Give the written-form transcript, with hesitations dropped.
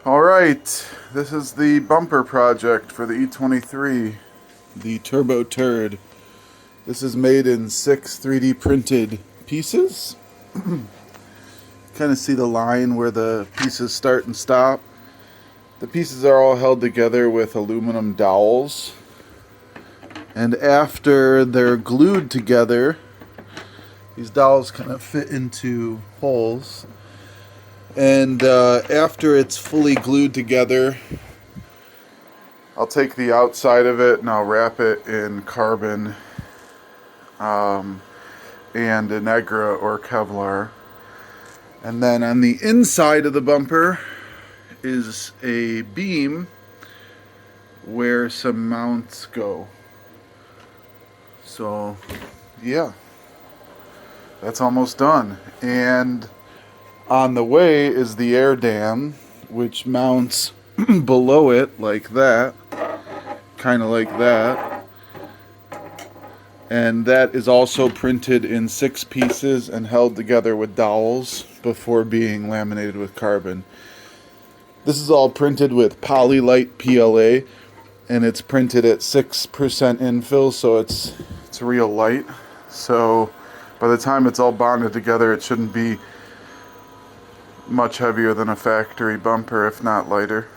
Alright, this is the bumper project for the E23, the Turbo Turd. This is made in 6 3D printed pieces. Kind of see the line where the pieces start and stop. The pieces are all held together with aluminum dowels. And after they're glued together, these dowels kind of fit into holes. And after it's fully glued together, I'll take the outside of it and I'll wrap it in carbon and Inegra or Kevlar. And then on the inside of the bumper is a beam where some mounts go. So, yeah, that's almost done. And on the way is the air dam, which mounts below it like that, kind of like that. And that is also printed in 6 pieces and held together with dowels before being laminated with carbon. This is all printed with Polylite PLA, and it's printed at 6% infill, so it's real light. So by the time it's all bonded together, it shouldn't be much heavier than a factory bumper, if not lighter.